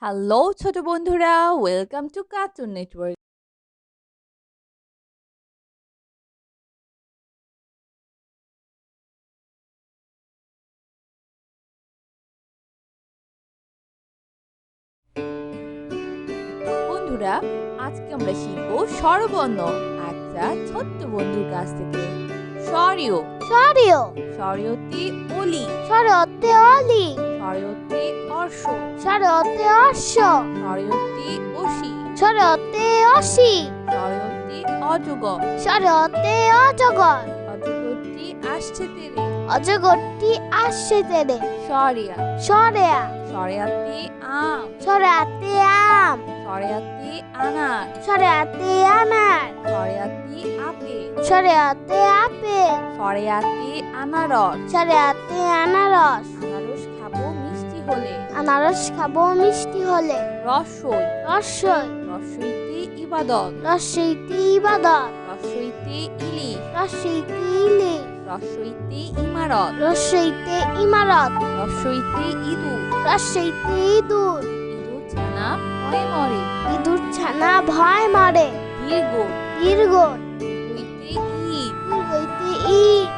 Hello ছোট বন্ধুরা, welcome to cartoon network. বন্ধুরা, আজকে আমরা শিখবো স্বরবর্ণ একটা ছোট্ট বন্ধুর কাছ থেকে। স্বরীয় স্বরীয় স্বরীয়তে অলি, স্বরতে অলি স্বরীয়তে অর্শ, স্বরতে অশ্ব স্বরীয়তে অসি, স্বরতে অসি স্বরীয়তে অজগর, স্বরতে অজগর অজগরটি আসছে তেরে। অজগরটি আসছে তেরে স্বরিয়া স্বরেয়া স্বরেয়াতে আম, স্বরাতে আম স্বরেয়াতে আনার, স্বরাতে আনার স্বরেয়াতে আপেল, স্বরাতে আপেল স্বরেয়াতে আনারস। স্বরাতে আনারস আনারস খাবো মিষ্টি হলে। আনারস খাবো মিষ্টি হলে রসই রসই রসইতে ইবাদত, রসইতে ইবাদত রসইতে ইলিশ, রসইতে ইলিশ রসইতে ইমারত, রসইতে ইমারত রসইতে ইঁদুর, রসইতে ইঁদুর ইঁদুর ছানা ভয়ে মরে। ইঁদুর ছানা ভয় মারে দীর্ঘ দীর্ঘ হইতে ঈদ, দীর্ঘইতে ঈদ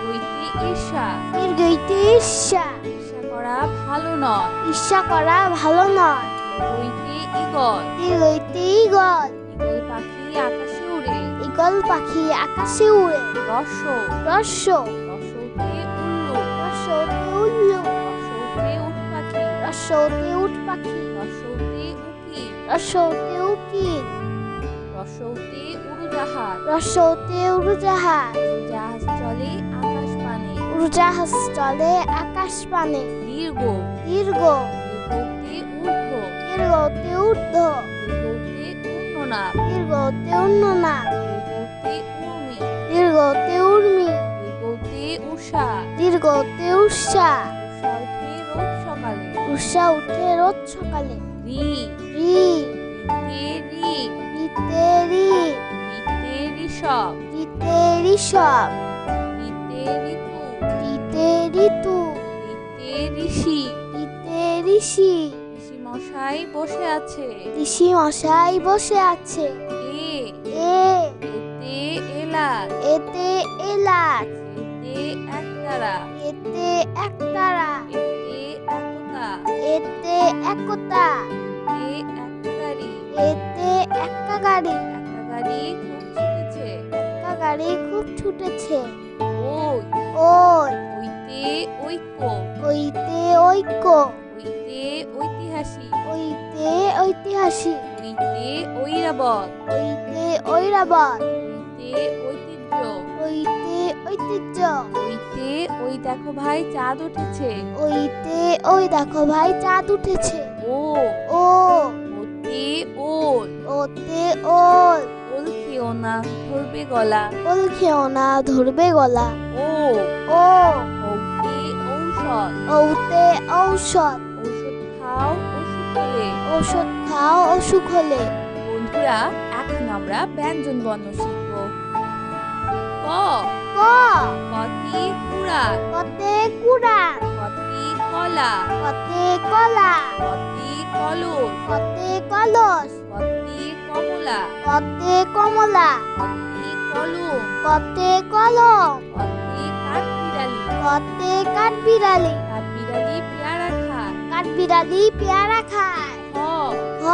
হইতে ঈর্ষা। দীর্ঘইতে ঈর্ষা ঈর্ষা করা ভালো নয়। ঈর্ষা করা ভালো নয় হইতে ইগল, দীর্ঘইতে ইগল ইগল পাখি আকাশে উড়ে। ইগল পাখি আকাশে উড়ে রস রস্য রসতে উল্লু, রস্যতে উল্লু রসতে উট পাখি, রস্যতে উট পাখি রসতে উকিল, রস্যতে উকিল রসতে উড়োজাহাজ। রস্যতে উড়োজাহাজ জাহাজ চলে আকাশ পানে। উড়োজাহাজ চলে আকাশ পানে দীর্ঘ দীর্ঘ দীর্ঘতে ঊর্ধ্ব, দীর্ঘতে ঊর্ধ্ব দীর্ঘতে উন্ননাদ, দীর্ঘতে উন্ননা দীর্ঘতে উর্মি, দীর্ঘতে উর্মি দীর্ঘতে উষা। দীর্ঘতে উষা উষা উঠে রোজ সকালে। উষা উঠে রোজ সকালে রি রি রিতে ঋগ, রিতে রি রিতে ঋষভ, রিতে ঋষভ রিতে ঋতু, রিতে ঋতু রিতে ঋষি। রিতে ঋষি ঋষি মশাই বসে আছে। ঋষি মশাই বসে আছে এ এ এতে এলাচ, এতে এলাচ এতে একতারা, এতে একতারা এতে একতা, এতে একতা এতে একতারি। এতে একা গাড়ি একটা গাড়ি খুব ছুটেছে। একা গাড়ি খুব ছুটেছে ওই ওই ওইতে ঐক্য, ওইতে ঐক্য ওইতে ঐতিহাসিক, ওইতে ঐতিহাসিক ওইতে ঐরাবত, ওইতে ঐরাবত ওইতে ঐতিহ্য, ওইতে ঐতিহ্য ওইতে ওই দেখো ভাই চাঁদ উঠেছে। ওইতে ওই দেখো ভাই চাঁদ উঠেছে ও ও ওতে ওল, ওতে ওল ওল খেও না ধরবে গলা। ওল খেও না ধরবে গলা ও ও ওতে ঔষধ, ওতে ঔষধ ঔষধ খাও ওষুধ হলে। ঔষধ খাও অসুখ হলে বন্ধুরা, এখন আমরা ব্যঞ্জন বর্ণ শিখব। ক ক কতি কুড়া, কতে কুড়া কতি কলা, কতে কলা কতি কলস, কতে কলস কতি কমলা, কতে কমলা কতি কলম, কতে কলম কতি কাঠবিড়ালি। কতে কাঠবিড়ালি কাঠবিড়ালি পেয়ারা খায়। কাঠবিড়ালি পেয়ারা খায় খ খ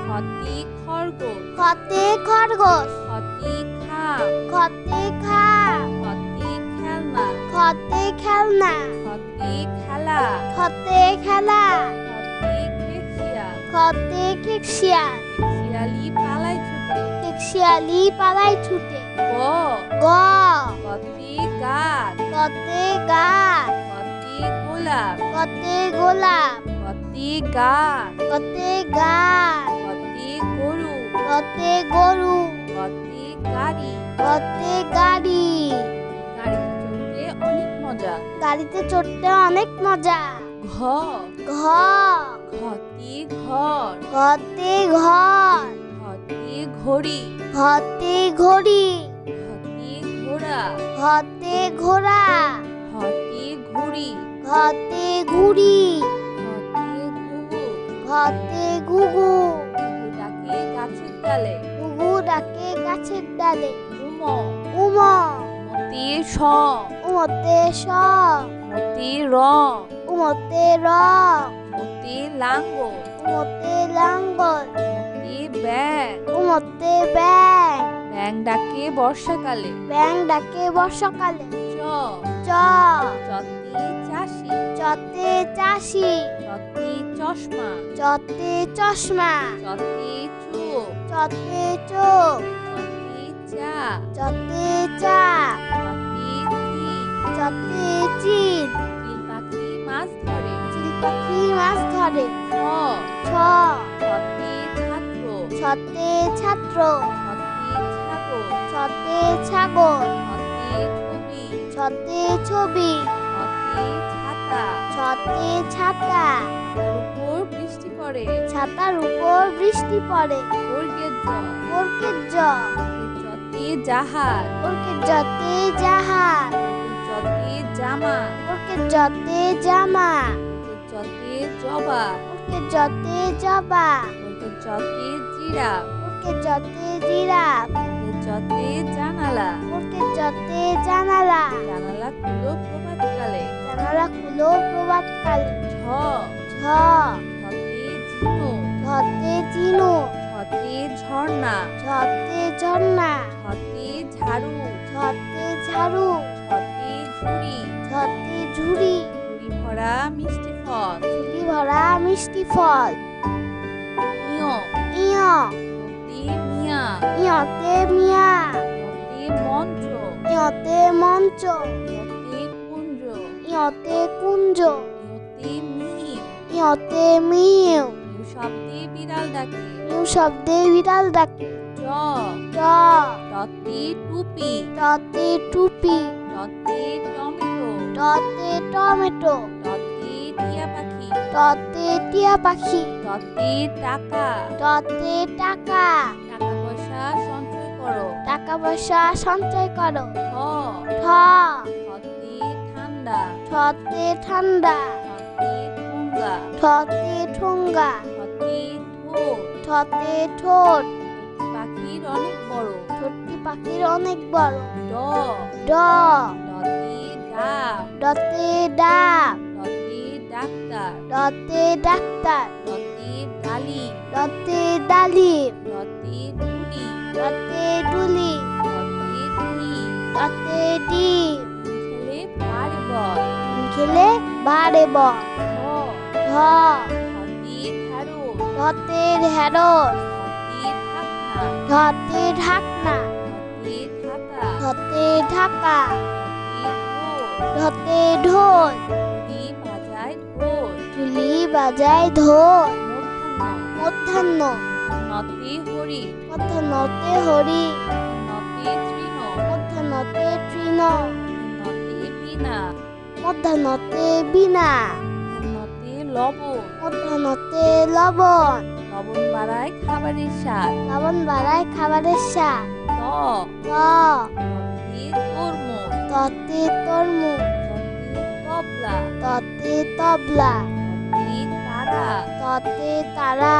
খতি খরগোশ, খতে খরগোশ খতি খাম, খতে খাম খতি খেলনা, খতে খেলনা খতি খেলা, খতে খেলা খতি খেকশিয়া। খতে কেকশিয়াল শিয়ালি পালায় ছুটে। কেকশিয়ালি পালায় ছুটে গ গ কতি গাছ, কতে গাছ কতি গোলাপ, কতে গোলাপ কতি গাছ, কতে গাছ কতি গরু, কতে গরু কতি গাড়ি। কতে গাড়ি গাড়িতে চড়তে অনেক মজা। গাড়িতে চড়তে অনেক মজা ঘ ঘ ঘতি ঘর, ঘতে ঘর ঘতি ঘড়ি, ঘতে ঘড়ি ঘতি ঘোড়া, ঘতে ঘোড়া ঘতি ঘুড়ি, ঘতে ঘুড়ি ঘতি ঘুঘু, ঘতে ঘুঘু। ঘুঘু ডাকে গাছের ডালে। ঘুঘু ডাকে গাছের ডালে। উম উম মতির স। উমতে স। মতির র। উমতে র। মতির লাঙ্গল। উমতে লাঙ্গল। মতির ব্যাং। উমতে ব্যাং। ব্যাং ডাকে বর্ষাকালে। ব্যাং ডাকে বর্ষাকালে। চ। চ। চতে চাষি। চতে চাষি। চতে চশমা। চতে চশমা। চতে চোখ। চতে চোখ। চতে চা। চতে চা। চতে চিল। চতে চিল। চিল পাখি মাছ ধরে। চিল পাখি মাছ ধরে। ছ। ছ। ছতে ছাত্র। ছতে ছাত্র। ছতে ছাগল। ছতে ছাগল। ছতে ছবি। ছতে ছবি। ছতে ছাতা। ছতে ছাতা। তার উপর বৃষ্টি পড়ে। ছাতার উপর বৃষ্টি পড়ে। বর্গের জ। বর্গের জ। চতে জাহাজ। বর্গের জতে জাহাজ। চতে জামা। বর্গের জতে জামা। চতে জবা। বর্গের জতে জবা। চতে জিরাফ। বর্গের জতে জিরাফ। চতে জানালা। বর্গের জতে জানালা। জানালা খুলো প্রভাতকালে। জানালা খুলো প্রভাতকালে। ঝ। ঝ। ঝতে ঝিনুক। ঝতে ঝিনুক। ঝতে ঝর্ণা। ঝতে ঝর্ণা। ঝতে ঝাড়ু। ঝতে ঝাড়ু। ঝতে ঝুড়ি। ঝতে ঝুড়ি। ঝুড়ি ভরা মিষ্টি ফল। ঝুড়ি ভরা মিষ্টি ফল। ইয়। ইয়। মতে মিয়া। ইয়তে মিয়া। মতে মঞ্চ। ইয়তে মঞ্চ। মতে কুঞ্জ। ইয়তে কুঞ্জ। মতে মিম। ইয়তে মিউ। মিউ শব্দে বিড়াল ডাকে। মিউ শব্দে বিড়াল ডাকে। ট। ট। টতে টুপি। টতে টুপি। টতে টমেটো। টতে টমেটো। টতে টিয়া পাখি। টতে টিয়া পাখি। টতে টাকা। টতে টাকা। টাকা পয়সা সঞ্চয় করো। টাকা পয়সা সঞ্চয় করো। ঠ। ঠ। ঠতে ঠান্ডা। ঠতে ঠান্ডা। ঠতে ঠোঙ্গা। ঠতে ঠোঙ্গা। ঠতে ঠোঁট। ঠতে ঠোঁট। পাখির অনেক বড়। ঠোঁটটি পাখির অনেক বড়। ড। ড। ডতে ডাব। ডতে ডাব। ডতে ডাক্তার। ডতে ডাক্তার। ডতে ডালি। ডতে ডালিম। ডতে ডুলি। ডতে ডুলি। ডতে ডিম। ডতে ডিম। খেলে পারে বল। ডিম খেলে বাড়ে বল। ঢ। ঢ। ঢতে ঢেঁড়স। ঢতে ঢেঁড়স। ঢতে ঢাকনা। ঢতে ঢাকনা। ঢতে ঢাকা। ঢতে ঢাকা। ঢতে ঢোল। ঢতে ঢোল। ঢুলি বাজায় ঢোল। ঢুলি বাজায় ঢোল। মূর্ধন্য। মধ্যাহ্ন। নতে হরিণ। মধ্যাহ্নতে হরি। নতে তৃণ। মধ্যাহ্নতে তৃণ। নতে বীণা। মধ্যাহ্নতে বীণা। নতে লবণ। মধ্যাহ্নতে লবণ। লবণ বাড়ায় খাবারের স্বাদ। লবণ বাড়ায় খাবারের স্বাদ। ত। ত। ততে তরমুজ। ততে তরমুজ। ততে তবলা। ততে তবলা। ততে তারা। ততে তারা।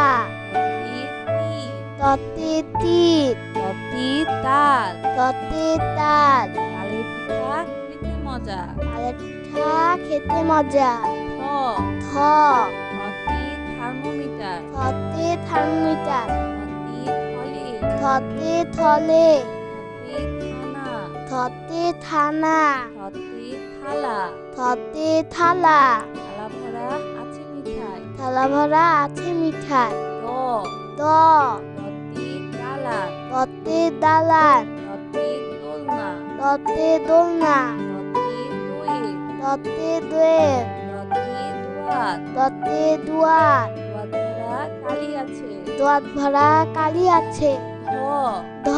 ততে তীর। ততে তীর। ততে তাল। ততে তাল। তালের পিঠা খেতে মজা। তালের পিঠা খেতে মজা। থ। থ। থতে থার্মোমিটার। থতে থার্মোমিটার। থতে থলে। থতে থলে। থতে থানা। থতে থানা। থতে থালা। থতে থালা। থালা ভরা আছে মিঠাই। থালা ভরা আছে মিঠাই। দ। দ। দতে দালান। দতে দালান। দতে দোলনা। দতে দোলনা। দতে দোয়েল। দতে দোয়েল। দতে দোয়াত। দতে দুয়ার। দোয়াত ভরা কালি আছে। দোয়াত ভরা কালি আছে। ধ। ধ।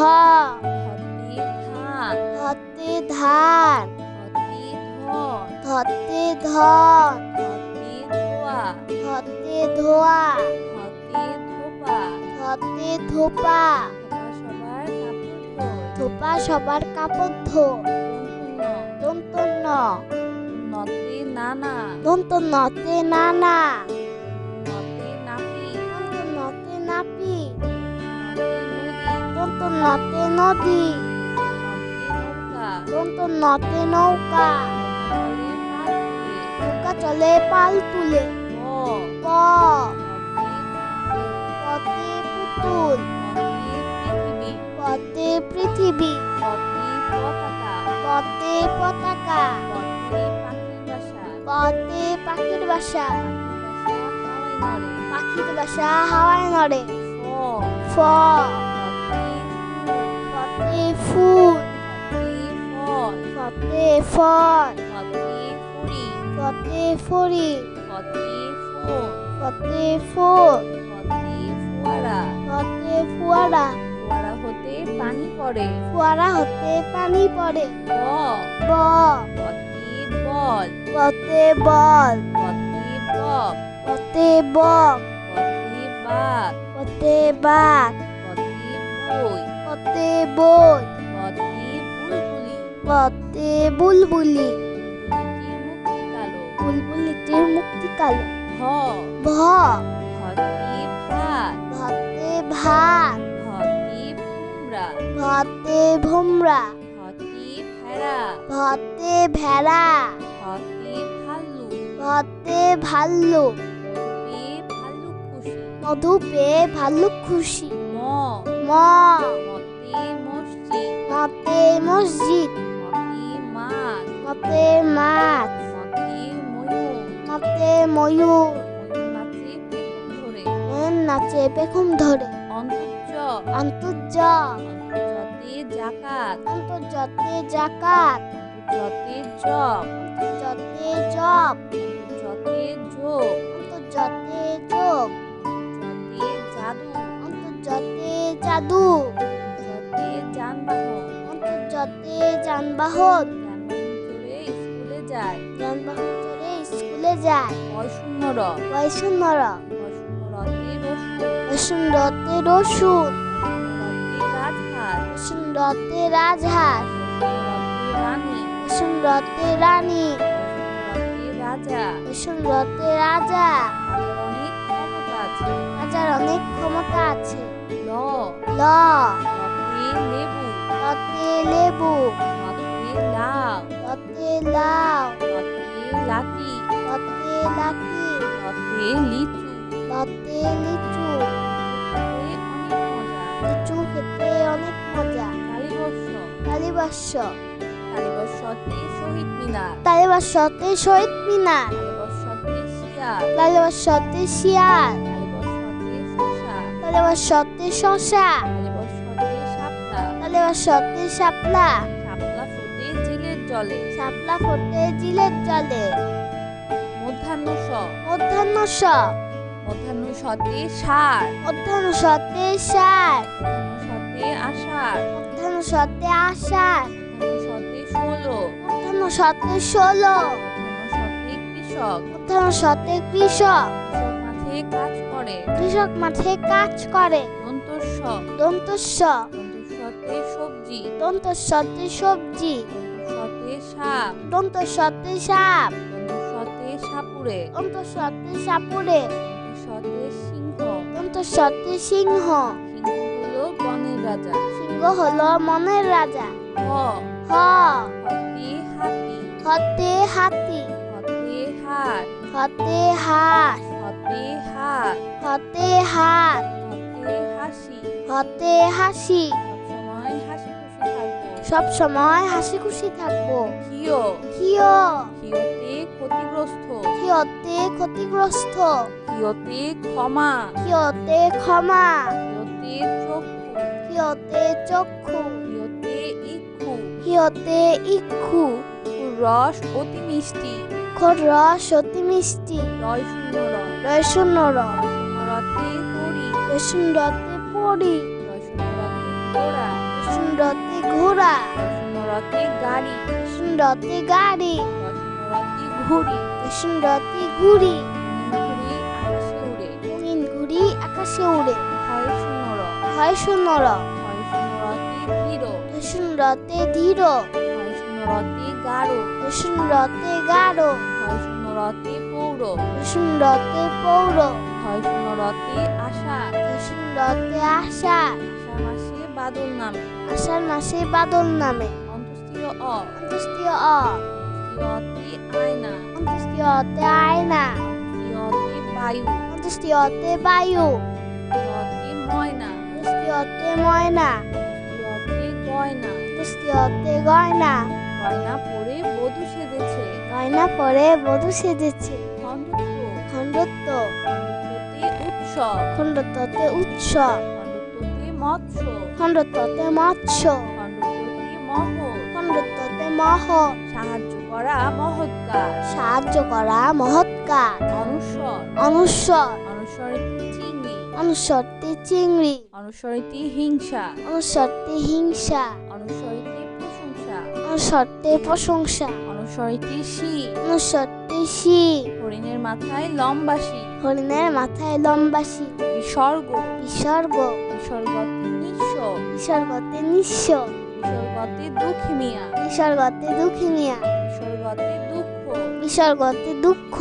ধতে ধান। ধতে ধান। ধতে ধন। ধতে ধন। ধতে ধোয়া। ধতে ধোয়া। ধতে ধোপা। ধতে ধোপা। ধোপা সবার কাপড় ধোয়। ধোপা সবার কাপড় ধো। দন্তন্য। দন্তন্য। নতে নানা। দন্তন্নতে নানা। নতে নাপিত। নদী। নৌকা নতে নৌকা। নৌকা নৌকা চলে পাল তুলে। চলে পাল তুলে। প প পতে পুতুল। পতে পৃথিবী। পতে পৃথিবী। পতে পতাকা। পতে পাখির বাসা। পতে পাখির বাসা। পাখির বাসা হাওয়ায় নড়ে। প ফ পতে পতে ফুল। ফুল। পতে ফল। পতে ফল। পতে ফুরি। পতে ফড়ি। পতে পতে ফোন। ফোল। পতে ফোয়ারা। পতে ফোয়ারা। ফোয়ারা হতে পানি পড়ে। ফোয়ারা হতে পানি পড়ে। ব ব পতে বল। পতে বল। পতে বক। পতে বক। পতে বাঘ। পতে বাঘ। পতে বই। পতে বই। পতে বুলবুলি। পতে বুলবুলি। বুলবুলিটির মুক্তি কালো। বুলবুলিটির মুক্তি কালো। ভ ভ ভতে ভাত। ভাতে ভাত। ভতে ভুমরা। ভাতে ভোমরা। ভতে ভেড়া। ভাতে ভেড়া। ভতে ভাল্লুক। ভাতে ভাল্লুক। মধুপে ভাল্লুক খুশি। মধু পেয়ে ভাল্লুক খুশি। ম ম মতে মসজিদ। মতে মসজিদ। মতে মাছ। মতে মাছ। মতে ময়ূর। মতে ময়ূর। ময়ূর নাচে পেখম ধরে। ময়ূর নাচে পেখম ধরে। অন্তর্য আন্তর্য অন্তর্জতে জাকাত। অন্তর্জাতে জাকাত। অন্তর্জতে জব। অন্তর্জাতে জব। অন্তর্জতে যোগ। অন্তর্জাতে যোগ। অন্তর্জতে জাদু। অন্তর্জাতে জাদু। অন্তর্জতে যানবাহন। অন্তর্জাতে যানবাহন। যানবাহন চড়ে স্কুলে যায়। যানবাহন চড়ে স্কুলে যায়। অশূন্য র। বয়সুন্নর। অশূন্য রতে রসুন। বসুন্ধরতে রসুন। অশূন্য রতে বসুন্ধরতে রাজহাঁস। রাজহাঁস। অশূন্য রতে রানী। বসুন্ধরতে রানী। অশূন্য রতে রাজা। বসুন্ধরতে রাজা। রাজার অনেক ক্ষমতা আছে। রাজার অনেক ক্ষমতা আছে। ল ল লতে লেবু। লতে লেবু। লতে লাউ। লতে লাউ। লতে লাতি। লতে লাকি। লতে লিচু। লতে লিচু। খেতে অনেক মজা। লিচু খেতে অনেক মজা। কালীবর্ষ। কালীবর্ষ। কালীবর্ষতে শহীদ মিনার। কালীবর্ষতে শহীদ মিনার। কালীবর্ষতে শিয়াল। কালীবর্ষতে শিয়াল। কালীবর্ষতে শসা। কালীবর্ষতে শশা। কালীবর্ষতে শাপলা। কালীবর্ষতে শাপলা। শাপলা ফুটে জেলের জলে। শাপলা ফোটে জিলের জলে। মধ্যাহ্ন স। মধ্যাহ্ন স। মধ্যাহ্ন সতে ষাঁড়। মধ্যাহ্ন সতে ষাঁড়। মধ্যাহ্ন সতে আষাঢ়। মধ্যাহ্ন সতে আষাঢ়। মধ্যাহ্ন সতে ষোলো। মধ্যাহ্ন সতে ষোলো। মধ্যাহ্ন সতে কৃষক। মধ্যাহ্ন সতে কৃষক। কৃষক মাঠে কাজ করে। কৃষক মাঠে কাজ করে। দন্তস্ব। দন্তস্ব। দন্তস্বতে সবজি। দন্তস্বতে সবজি। দন্তস্বতে সাপ। দন্তস্বতে সাপ। দন্তস্বতে সাপুড়ে। দন্তস্বতে সাপুড়ে। দন্তস্বতে সিংহ। দন্তস্বতে সিংহ। সিংহ হলো বনের রাজা। সিংহ হলো মনের রাজা। হ হ হতে হাতি। হতে হাতি। হতে হাট। হতে হাঁস। হতে হাত। হতে হাত। হতে হাসি। হতে হাসি। সব সময় হাসি সব সময় হাসি খুশি খুশি থাকবো। থাকবো। ক্ষিয়। ক্ষিয়। ক্ষিয়তে ক্ষতিগ্রস্ত। ক্ষিয়তে ক্ষতিগ্রস্ত। ক্ষিয়তে ক্ষমা। ক্ষিয়তে ক্ষমা। ক্ষিয়তে চক্ষু। ক্ষিয়তে চক্ষু। ক্ষিয়তে ইক্ষু। ক্ষিয়তে ইক্ষু। রস অতি মিষ্টি। খোর রস অতি মিষ্টি। রয় শূন্য র। রয় শূন্য র। রতে তরি। রসুনরতে পড়ি। রয় শূন্য রতে ঘোড়া। রসুনরতে ঘোড়া। রয় শূন্য রতে গাড়ি। রসুনরতে গাড়ি। রয় শূন্য রতে ঘুড়ি। রসুনরতে ঘুড়ি। ঘুড়ি আকাশে উড়ে। রঙিন ঘুড়ি আকাশে উড়ে। হয় শূন্য র। হয় শূন্য র। হয় শূন্য রতে ধীর। রসুনরতে ধীর। হয় শূন্য রতে গাঢ়। রসুনরতে গাঢ়। হয় শূন্য রতে পৌর। রসুনরতে পৌর। হয় শূন্য রতে আশা। রসুন রতে আষাঢ়, আষাঢ় মাসে বাদল নামে। আষাঢ় মাসে বাদল নামে। অন্তস্তীয় অ, অন্ত্যেষ্টিয় অ, অন্তস্তীয়তে আয়না, অন্ত্যেষ্টিয় অতে আয়না, অন্তস্তীয়তে বায়ু, অন্ত্যেষ্টিয় অতে বায়ু, অন্তস্তীয়তে ময়না, অন্ত্যেষ্টিয় অতে ময়না, অন্তস্তীয়তে গয়না। অন্ত্যেষ্টিয় অতে গয়না, গয়না পরে বধূ সেজেছে। গয়না পরে বধূ সেজেছে। খণ্ডত্ব, খণ্ডত্ব, খণ্ডত্বতে উৎসব, খণ্ডত্বতে উৎসব, খণ্ডত্বতে মৎস্য, খণ্ডত্বতে মৎস্য, খণ্ডত্বতে মহৎ। খণ্ডত্বতে মহ, সাহায্য করা মহৎ কাজ। সাহায্য করা মহৎ কাজ। অনুস্বর, অনুস্বর, অনুস্বরটি চিংড়ি, অনুস্বরতে চিংড়ি, অনুস্বরটি হিংসা, অনুস্বরতে হিংসা, অনুস্বরটি প্রশংসা, অনুস্বরতে প্রশংসা, অনুস্বরটি শি। অনুস্বরতে শি, হরিণের মাথায় লম্বা শি। হরিণের মাথায় লম্বা শি। বিসর্গ, বিসর্গ, বিসর্গতে নিঃস্ব, বিসর্গতে নিঃস্ব, বিসর্গতে দুঃখী মিয়া, বিসর্গতে দুঃখিনিয়া, বিসর্গতে দুঃখ, বিসর্গতে দুঃখ,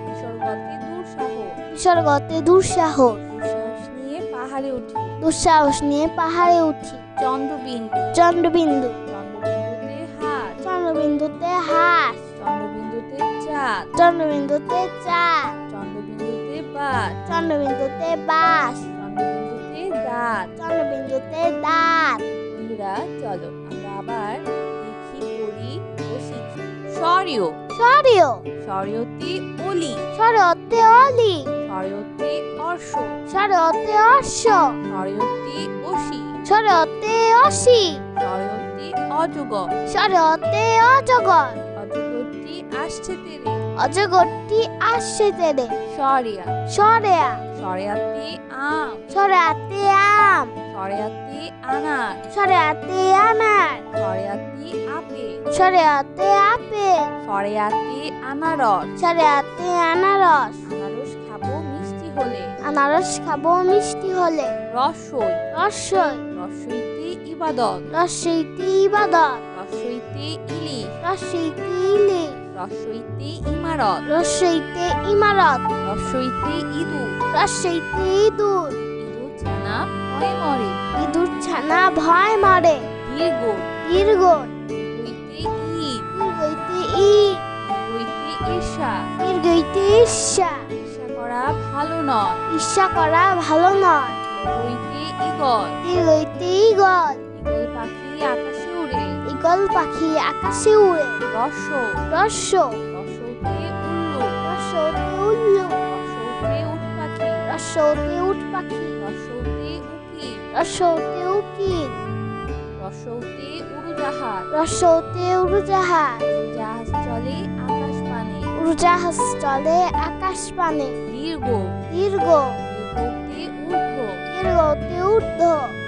বিসর্গতে দুঃসাহ। বিসর্গতে দুঃসাহ, দুঃসাহস নিয়ে পাহাড়ে উঠি। দুঃসাহস নিয়ে পাহাড়ে উঠি। চন্দ্রবিন্দু, চন্দ্রবিন্দু, চন্দ্রবিন্দুতে হাত, চন্দ্রবিন্দুতে হাঁস, চন্দ্রবিন্দুতে চাঁদ, চন্দ্রবিন্দুতে চাঁদ, চন্দ্রবিন্দুতে বাদ, চন্দ্রবিন্দুতে বাঁশ, চন্দ্রবিন্দুতে দাঁত। চন্দ্রবিন্দুতে দাঁত। বন্ধুরা চলো আমরা আবার দেখি পড়ি ও শিখি। স্বরীয়, সরিয়, স্বরীয়তে অলি, সরতে অলি, স্বরীয়তে অর্শ, সরতে অশ্ব, স্বরীয়তে অসি, সরতে অসি, স্বরীয়তে অজগর, সরতে অজগর, অজগরটি আসছে তেরে। অজগরটি আসছে তেরে। সরিয়া, সরেয়া, সরেয়াতে আম, সরাতে আম, সরেয়াতে আনার, সরেয়াতে আনার, সরেয়াতে আপেল, সরেয়াতে আপেল, সরেয়াতে আনারস। সরেয়াতে আনারস, আনারস খাবো মিষ্টি হলে। আনারস খাবো মিষ্টি হলে। রসই, রসই, রসইতে ইবাদত, রসইতে ইবাদত, রসইতে ইলিশ, রসইতে ইলিশ, রসইতে ইমারত, রসইতে ইমারত, রসইতে ইঁদুর, রসইতে ইঁদুর, ইঁদুর ছানা ভয়ে মরে। ইঁদুর ছানা ভয় মারে। দীর্ঘ, দীর্ঘ, দীর্ঘইতে ঈদ, দীর্ঘইতে ঈদ, দীর্ঘইতে ঈর্ষা, দীর্ঘইতে ঈর্ষা, ঈর্ষা করা ভালো নয়। ঈর্ষা করা ভালো নয়। দীর্ঘইতে ঈগল, দীর্ঘইতে ঈগল, ঈগল পাখি আকাশে উড়ে। ঈগল পাখি আকাশে উড়ে। রস, রস্য, রসতে উল্লু, রস্যতে উল্লু, রসতে উট পাখি, রস্যতে উট পাখি, রসতে উকিল, রস্যতে উকিল, রসতে উড়োজাহাজ, রস্যতে উড়োজাহাজ, জাহাজ চলে আকাশ পানে। উড়োজাহাজ চলে আকাশ পানে। দীর্ঘ, দীর্ঘ, দীর্ঘতে ঊর্ধ্ব, দীর্ঘতে ঊর্ধ্ব,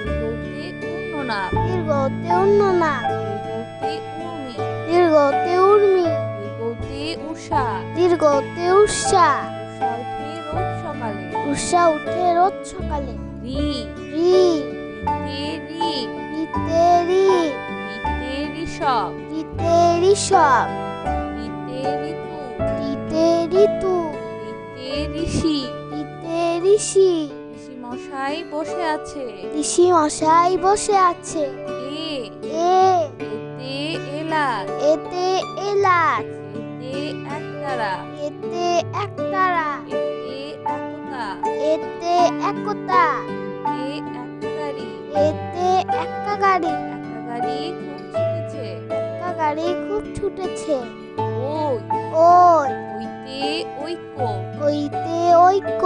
দীর্ঘতে উন্ননাদ, দীর্ঘতে উন্ননা, দীর্ঘতে উর্মি, দীর্ঘতে উর্মি, দীর্ঘতে উষা, দীর্ঘতে উষা, উষা উঠে রোজ সকালে। উষা উঠে রোজ সকালে। রি, রি, রিতে ঋগ, রিতে রি, রিতে ঋষভ, রিতে ঋষভ, রিতে ঋতু, রিতে ঋতু, রিতে ঋষি। রিতে ঋষি, ঋষি মশাই বসে আছে। ঋষি মশাই বসে আছে। এ, এ, এতে এলাচ, এতে এলাচ, এতে একতারা, এতে একতারা, এতে একতা, এতে একতা, এতে একতারি। এতে একা গাড়ি, একটা গাড়ি খুব ছুটেছে। একা গাড়ি খুব ছুটেছে। ওই, ওই, ওইতে ঐক্য, ওইতে ঐক্য,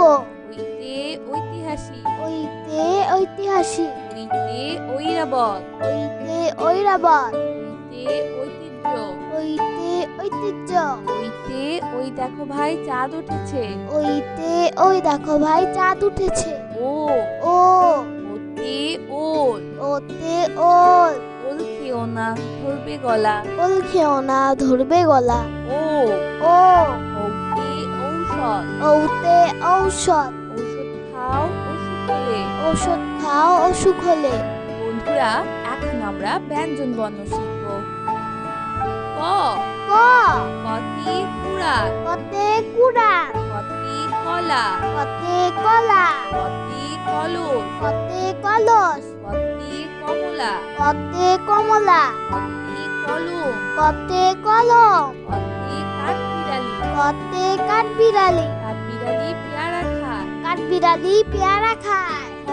ওইতে ঐতিহাসিক, ওইতে ঐতিহাসিক, ওইতে ঐরাবত, ওইতে ঐরাবত, ওইতে ঐতিহ্য, ওইতে ঐতিহ্য, ওইতে ওই দেখো ভাই চাঁদ উঠেছে। ওইতে ওই দেখো ভাই চাঁদ উঠেছে। ও, ও, ওতে ওল, ওতে ওল, ওল খেও না ধরবে গলা। ওল খেও না ধরবে গলা। ও, ও, ওতে ঔষধ, ওতে ঔষধ, ঔষধ খাও ওষুধ হলে। ঔষধ খাও অসুখ হলে। বন্ধুরা এখন আমরা ব্যঞ্জন বর্ণ শিখব। ক, ক, কতি কুড়া, কতে কুড়া, কতি কলা, কতে কলা, কতি কল কলস, কতে কলস, কতে কমলা, কতে কমলা, কতে কলম, কতে কলম, কতে কাঠবিড়ালি, কতে কাঠবিড়ালি, কাঠবিড়ালি পেয়ারা খায়। কাঠবিড়ালি পেয়ারা খায়। খ,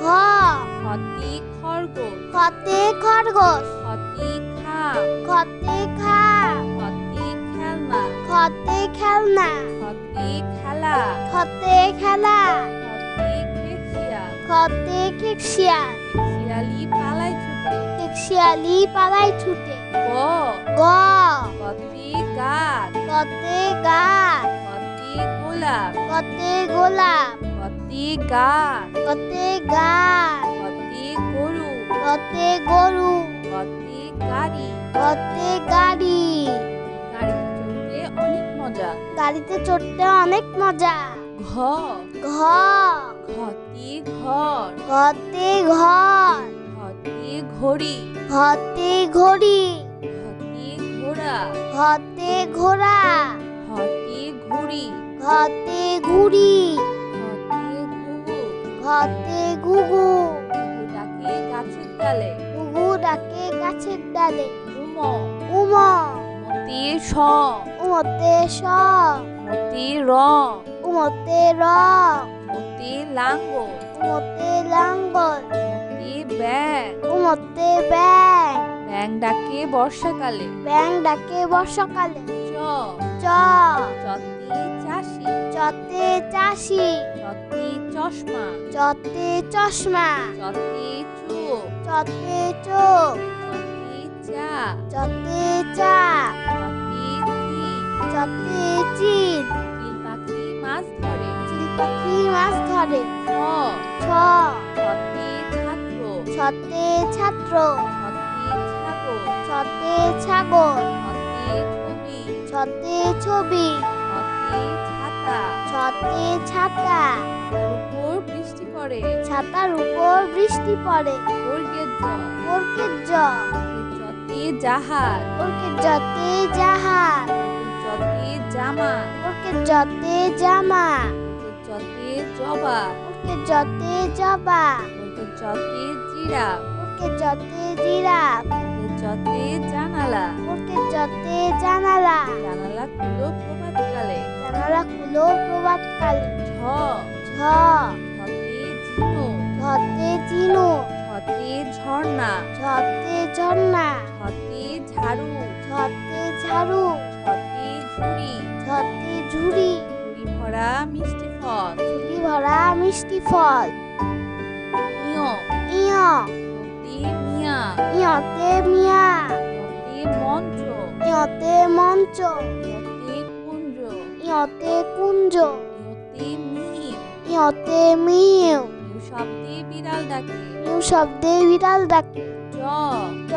খ, খতে খরগোশ, খতে খরগোশ, খতে খাম, খতে খাম, খতে খেলনা, খতে খেলনা, খতে খেলা, খতে খেলা, খতে খেকশিয়া, খতে কেকশিয়াল, শিয়ালি পালায় ছুটে। কেকশিয়ালি পালায় ছুটে। গ, গ, কতে গাছ, কতে গাছ, কতে গোলাপ, কতে গোলাপ, কতে গাছ, কতে গাছ, কতে গরু, কতে গরু, কতে গাড়ি। কতে গাড়ি। গাড়িতে চড়তে অনেক মজা। গাড়িতে চড়তে অনেক মজা। ঘ, ঘ, ঘতে ঘর, ঘতে ঘর, ঘতে ঘড়ি, ঘতে ঘড়ি, ঘতে ঘোড়া, ঘতে ঘোড়া, ঘতে ঘুড়ি, ঘতে ঘুড়ি, ঘতে ঘুঘু, ঘতে ঘুঘু, ঘুঘুটাকে গাছের ডালে। ঘুঘু ডাকে গাছের ডালে। উম, উম, মতে স, উমতে স, মতে র, উমতে র, মতে লাঙ্গল, উমতে লাঙ্গল, মতে ব্যাং, উমতে ব্যাং, ব্যাং ডাকে বর্ষাকালে। ব্যাং ডাকে বর্ষাকালে। চ, চ, চতে চাষি, চতে চাষি, চতে চশমা, চতে চশমা, চতে চোখ, চতে চোখ, চতে চা, চতে চা, চতে চিল, চতে চিল, চিল পাখি মাছ ধরে। চিল পাখি মাছ ধরে। ছ, ছ, ছতে ছাত্র, ছতে ছাত্র, ছতে ছাগল, ছতে ছাগল, ছতে ছবি, ছতে ছবি, ছতে ছাতা, ছতে ছাতা, তার উপর বৃষ্টি পড়ে। ছাতার উপর বৃষ্টি পড়ে। বর্গের জ, ওরকে জ, যতে জাহাজ, ওরকে জতে জাহাজ, যতে জামা, ওরকে জতে জামা, যতে জবা, ওরকে জতে জবা, যতে জিরাফ, ওরকে জতে জিরাফ, যতে জানালা, ওরকে জতে জানালা, জানালা খুলো প্রভাতকালে। জানালা খুলো প্রভাতকালে। ঝ, ঝ, ঝতে ঝিনুক, ঝতে ঝিনুক, ঝতে ঝর্ণা, ঝতে ঝর্ণা, ঝতে ঝাড়ু, ঝতে ঝাড়ু, ঝতে ঝুড়ি, ঝতে ঝুড়ি, ঝুড়ি ভরা মিষ্টি ফল। ঝুড়ি ভরা মিষ্টি ফল। ইয়, ইয়, মতে মিয়া, ইয়তে মিয়া, মতে মঞ্চ, ইয়তে মঞ্চ, মতে কুঞ্জ, ইয়তে কুঞ্জ, মতে মিম, ইয়তে মিউ, মিউ শব্দে বিড়াল ডাকে। মিউ শব্দে বিড়াল ডাকে। ট, ট,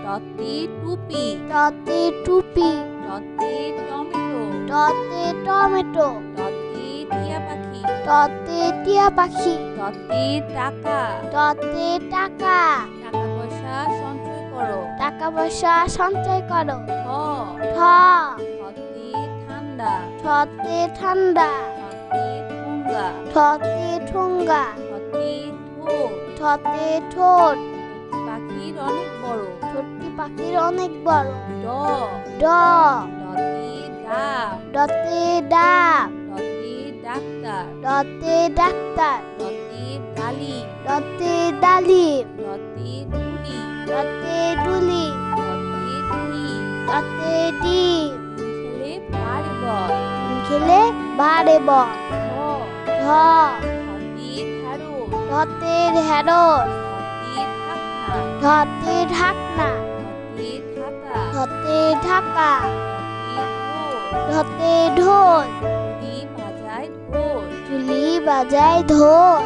টতে টুপি, টতে টুপি, টতে টমেটো, টতে টমেটো, টতে টিয়া পাখি, টতে টিয়া পাখি, টতে টাকা, টতে টাকা, টাকা পয়সা সঞ্চয় করো। টাকা পয়সা সঞ্চয় করো। ঠ, ঠ, ঠতে ঠান্ডা, ঠতে ঠান্ডা, ঠতে ঠোঙ্গা, ঠতে ঠোঙ্গা, ঠতে ঠোঁট, ঠতে ঠোঁট, পাখির অনেক বড়। ঠোঁটটি পাখির অনেক বড়। ড, ড, ডতে ডাব, ডতে ডাব, ডতে ডাক্তার, ডতে ডাক্তার, ডতে ডালি, ডতে ডালিম, ডতে ডুলি, ডতে ডুলি, ডতে ডিম, ডতে ডিম, ছেলে বাড়ি বল। ডিম খেলে বাড়ে বল। ঢ, ঢ, ঢতে ঢেঁড়স, ঢতে ঢেঁড়স, ঢতে ঢাকনা, ঢতে ঢাকনা, ঢতে ঢাকা, ঢতে ঢাকা, ঢতে ঢোল, ঢতে ঢোল, ঢুলি বাজায় ঢোল। ঢুলি বাজায় ঢোল।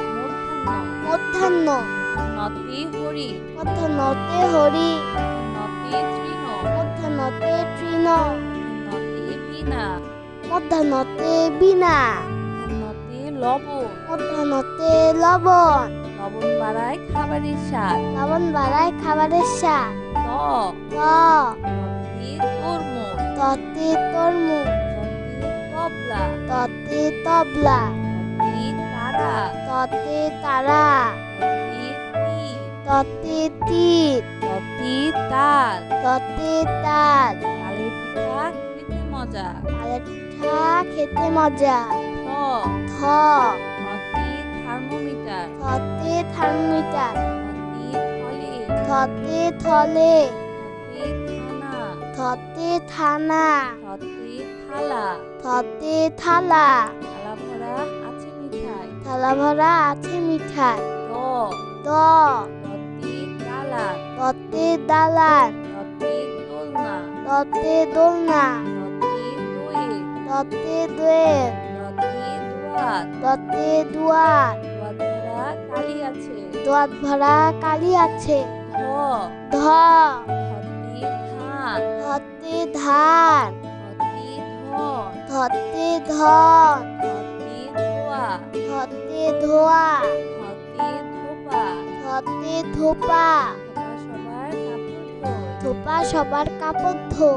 মূর্ধন্য, মধ্যাহ্ন, নতে হরি, মধ্যাহ্নতে হরি, নতে তৃণ, মধ্যাহ্নতে তৃণ, নতে বীণা, মধ্যাহ্নতে বীণা, নতে লবণ। মধ্যাহ্নতে লবণ। লবণ বাড়ায় খাবারের স্বাদ। লবণ বাড়ায় খাবারের স্বাদ। ত, ত, ততে তরমুজ, ততে তরমুজ, ততে তবলা, ততে তবলা, ততে তারা, তারা ততে তারা, ততে তীর ততে তীর, ততে তাল ততে তাল, তালের পিঠা খেতে মজা তালের পিঠা খেতে মজা। থ থ, থতে থার্মোমিটার থতে থার্মোমিটার, থতে থলে থতে থলে, থতে থানা থতে থানা, থতে থালা থতে থালা, থালা ভরা আছে মিঠাই থালা ভরা আছে মিঠাই। দ দ, দতে দালান ততে দালান, দতে দোলনা ততে দোলনা, দতে ততে দোয়েল দোয়েল, দতে দোয়াত ততে দুয়ার, দোয়াত ভরা কালি আছে দোয়াত ভরা কালি আছে। ধ ধ, ধতে ধান ধতে ধান, ধতে ধতে ধন ধন, ধতে ধোয়া ধতে ধোয়া, ধতে ধোপা ধতে ধোপা, ধোপা সবার কাপড় ধোয় ধোপা সবার কাপড় ধো।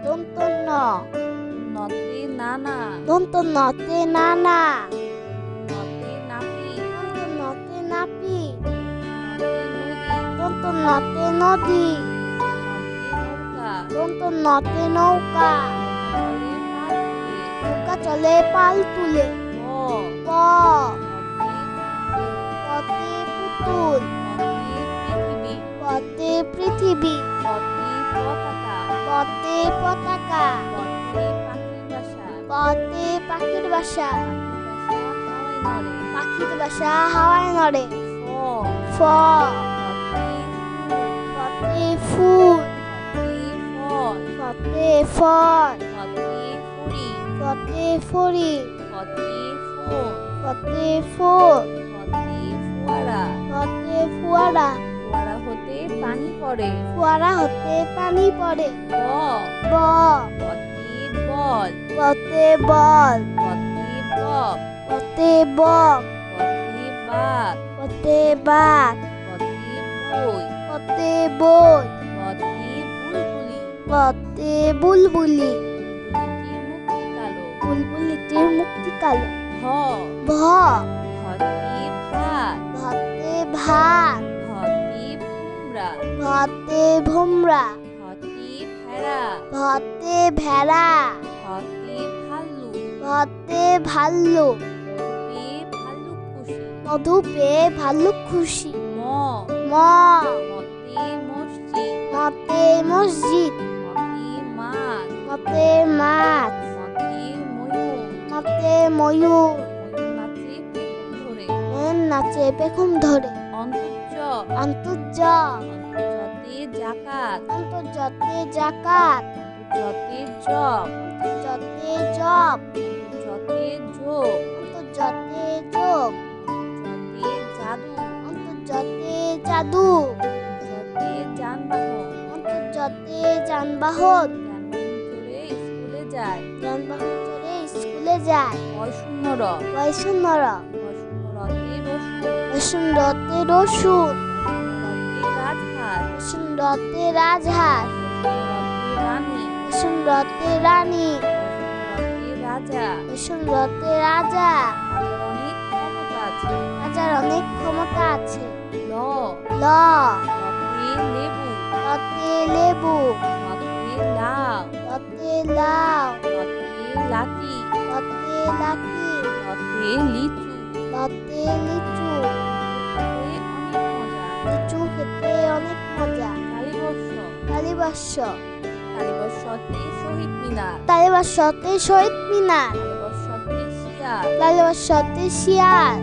দন্তন্য, নতে নানা দন্তন্নতে নানা, নতে নাপি দন্তন্নতে নাপি, নতে নদী দন্তন্নতে নদী, নতে নৌকা দন্তন্নতে নৌকা, চলে পাল তুলে নৌকা চলে পাল তুলে। প প, পতে পুতুল, পতে পৃথিবী পতে পৃথিবী, পতে পতাকা পতে পতাকা, পতে পাখির বাসা পাখির বাসা হাওয়ায় নড়ে। প ফ, পতে পতে ফুল, পতে ফল পতে ফল, পতে ফুরি পতে ফড়ি, পতে পতে ফোন ফোল, পতে ফোয়ারা পতে ফোয়ারা, ফোয়ারা হতে পানি পড়ে ফোয়ারা হতে পানি পড়ে। ব ব, পতে বল পতে বল, পতে বক পতে বক, পতে বাঘ পতে বাঘ, পতে বই পতে বই, পতে বুলবুলি পতে বুলবুলি, বুলবুলিটির মুক্তি কালো বুলবুলিটির মুক্তি কালো। ভ ভ, ভতে ভাত ভতে ভাত, ভতে কুমড়া ভতে ভুমরা, ভতে ভেড়া ভতে ভেড়া, ভতে ভাল্লু ভতে ভাল্লুক, পে ভাল্লুক খুশি মধু পেয়ে ভাল্লুক খুশি। ম ম, মতে মসজিদ মতে মসজিদ, মতে মাছ মতে মাছ, মতে ময়ূর মতে ময়ূর, ময়ূর নাচে পেখম ধরে ময়ূর নাচে পেখম ধরে। অন্তর্য আন্তর্য, অন্তর্জতে জাকাত অন্তর্জতে জাকাত, অন্তর্জতে জব অন্তর্জতে জব, অন্তর্জতে যোগ অন্তর্জতে যোগ, অন্তর্জতে জাদু অন্তর্জতে জাদু, অন্তর্জতে যানবাহন অন্তর্জতে যানবাহন, চড়ে স্কুলে যায় যানবাহন চড়ে স্কুলে যায়। অশূন্য র বৈষণ্যর, অশূন্যরতে রসুন বৈষণ্যতে রসুন, অশূন্যরতে রাজহাঁস বৈষণ্যতে রাজহাঁস, অশূন্যরতে রানী বৈষণ্যতে রানী, অশূন্যরতে রাজা বৈষণ্যতে রাজা, রাজার অনেক ক্ষমতা আছে রাজার অনেক ক্ষমতা আছে। ল ল, লতে লেবু লতে লেবু, লতে লাউ লতে লাউ, লতে লাতি লতে লাকি, লতে লিচু লতে লিচু, খেতে অনেক মজা লিচু খেতে অনেক মজা। কালীবর্ষ কালীবর্ষ, কালীবর্ষতে শহীদ মিনার কালীবর্ষতে শহীদ মিনার, কালীবর্ষতে শিয়াল কালীবর্ষতে শিয়াল,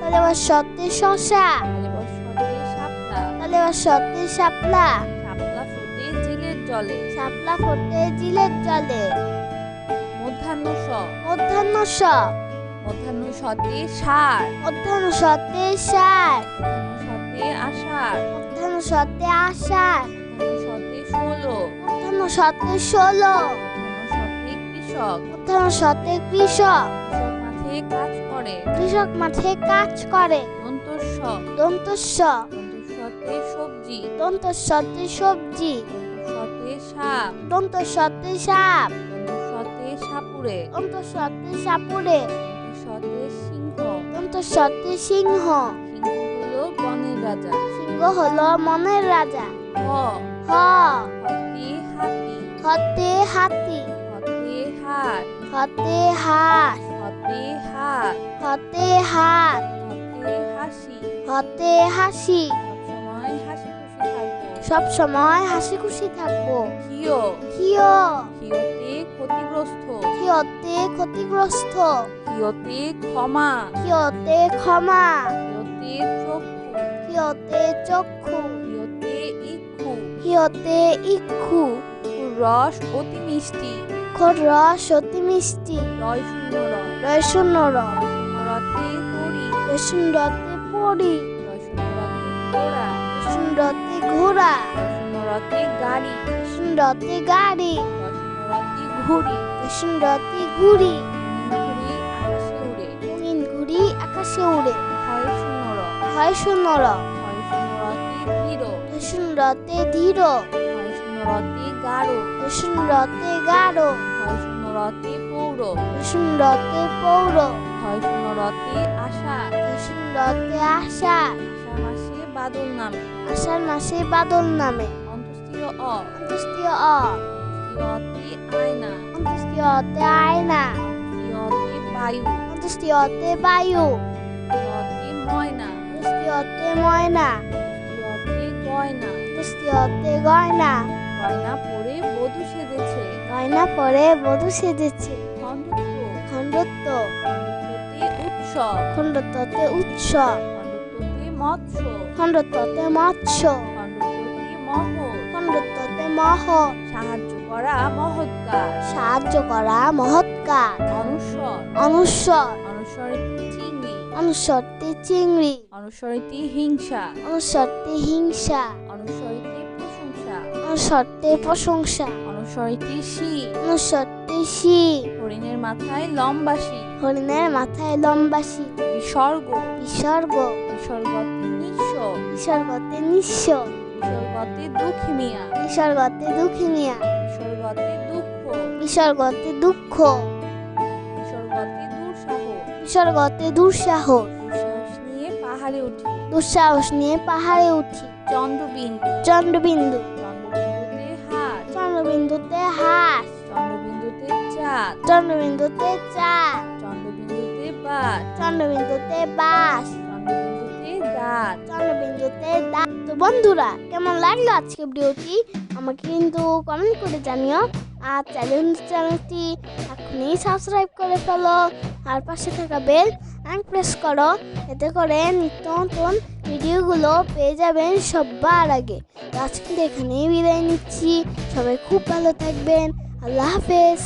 কালীবর্ষতে শসা কালীবর্ষতে শসা, কালীবর্ষতে শাপলা কালীবর্ষতে শাপলা, শাপলা ফুটে জেলের জলে শাপলা ফোটে জিলের জলে। মধ্যাহ্ন স মধ্যাহ্ন স, মধ্যাহ্ন সতে ষাঁড় মধ্যাহ্ন সতে ষাঁড়, মধ্যাহ্ন সতে আষাঢ় মধ্যাহ্ন সতে আষাঢ়, মধ্যাহ্ন সতে ষোল মধ্যাহ্ন সতে 16, মধ্যাহ্ন সতে কৃষক মধ্যাহ্ন সতে কৃষক, কৃষক মাঠে কাজ করে কৃষক মাঠে কাজ করে। দন্তস্ব দন্তস্ব, দন্তস্বতে সবজি দন্তস্বতে সবজি, দন্তস্বতে সাপ দন্তস্বতে সাপ, দন্তস্বতে সাপুরে দন্তস্বতে সাপুরে, সিংহ। সতে সিংহ। সিংহ হলো বনের রাজা। সিংহ হলো মনের রাজা। হ হ হতে হাতি। হতে হাতি। হতে হাট। হতে হাঁস। হতে হাত। হতে হাত। হতে হাসি। হতে হাসি। সব সময় হাসি খুশি থাকবো। সব সময় হাসি খুশি থাকবো। হিও হিও। হিওতে ক্ষতিগ্রস্ত। হিয়তে ক্ষতিগ্রস্ত। হিওতে ক্ষমা। হিয়তে ক্ষমা। হিওতে চক্ষু। হিয়তে চক্ষু। হিওতে ইক্ষু। হিয়তে ইক্ষু। রস অতি মিষ্টি। রস অতি মিষ্টি। রয় শূন্য র। রয় শূন্য র। রতে করি। রয় শূন্য রতে পড়ি। রয় শূন্য রতে ঘোড়া। রয় শূন্য রতে ঘোড়া। রয় শূন্য রতে গাড়ি। রয় শূন্য রতে গাড়ি। রয় শূন্য রতে ঘুড়ি। রয় শূন্য রতে ঘুড়ি। ঘুড়ি আকাশে উড়ে। রঙিন ঘুড়ি আকাশে উড়ে। হয় শূন্য র। হয় শূন্য র। হয় শূন্য রতে ধীর। রয় শূন্য রতে ধীর। হয় শূন্য রতে গাঢ়। রয় শূন্য রতে গাঢ়। হয় শূন্য রতে পৌর। রয় শূন্য রতে পৌর। হয় শূন্য রতে আশা। রয় শূন্য রতে আশা। আষাঢ় মাসে বাদল নামে। আষাঢ় মাসে বাদল নামে। অন্তস্থীয় অ। অন্তস্থীয় অ। অন্তস্থীয়তে আয়না। অন্তস্থীয় অতে আয়না। অন্তস্থীয়তে বায়ু। অন্তস্থীয় অতে বায়ু। অন্তস্থীয়তে ময়না। অন্তস্থীয় অতে ময়না। অন্তস্থীয়তে গয়না। অন্তস্থীয় অতে গয়না। গয়না পরে বধূ সেজেছে। গয়না পরে বধূ সেজেছে। খণ্ডত্ব। খণ্ডত্ব। খণ্ডত্বতে উৎসব। খণ্ডত্বতে উৎসব। খণ্ডত্বতে মৎস্য। খণ্ডত্বতে মৎস্য। খণ্ডত্বতে মহৎ। খণ্ডত্বতে মহ। সাহায্য করা মহৎ কাজ। সাহায্য করা মহৎ কাজ। অনুস্বর। অনুস্বর। অনুস্বরতে চিংড়ি। অনুস্বরতে চিংড়ি। অনুস্বরতে হিংসা। অনুস্বরতে হিংসা। অনুস্বরতে প্রশংসা। অনুস্বরতে প্রশংসা। অনুস্বরতে শি। অনুস্বরতে শি। হরিণের মাথায় লম্বা শি। হরিণের মাথায় লম্বা শি। বিসর্গ। বিসর্গ। বিসর্গতে নিঃস্ব। বিসর্গতে নিঃস্ব। বিসর্গতে দুঃখী মিয়া। বিসর্গতে দুঃখী মিয়া। বিসর্গতে দুঃখ। বিসর্গতে দুঃখ। বিসর্গতে দুঃসাহ। বিসর্গতে দুঃসাহ। দুঃসাহস নিয়ে পাহাড়ে উঠি। দুঃসাহস নিয়ে পাহাড়ে উঠি। চন্দ্রবিন্দু। চন্দ্রবিন্দু। চন্দ্রবিন্দুতে হাত। চন্দ্রবিন্দুতে হাঁস। চন্দ্রবিন্দুতে চাঁদ। চন্দ্রবিন্দুতে চাঁদ। চন্দ্রবিন্দুতে বাদ। চন্দ্রবিন্দুতে বাস। চন্দ্রবিন্দুতে দাঁত। চন্দ্রবিন্দুতে দাঁত। তো বন্ধুরা, কেমন লাগলো আজকে ভিডিওটি আমাকে কিন্তু কমেন্ট করে জানিও। আর চ্যানেলটি এখনই সাবস্ক্রাইব করে ফেলো। আর পাশে থাকা বেল প্রেস করো, এতে করে নিত্য নতুন ভিডিওগুলো পেয়ে যাবেন সবার আগে। তো আজকে এখানেই বিদায় নিচ্ছি। সবাই খুব ভালো থাকবেন। আল্লাহ হাফেজ।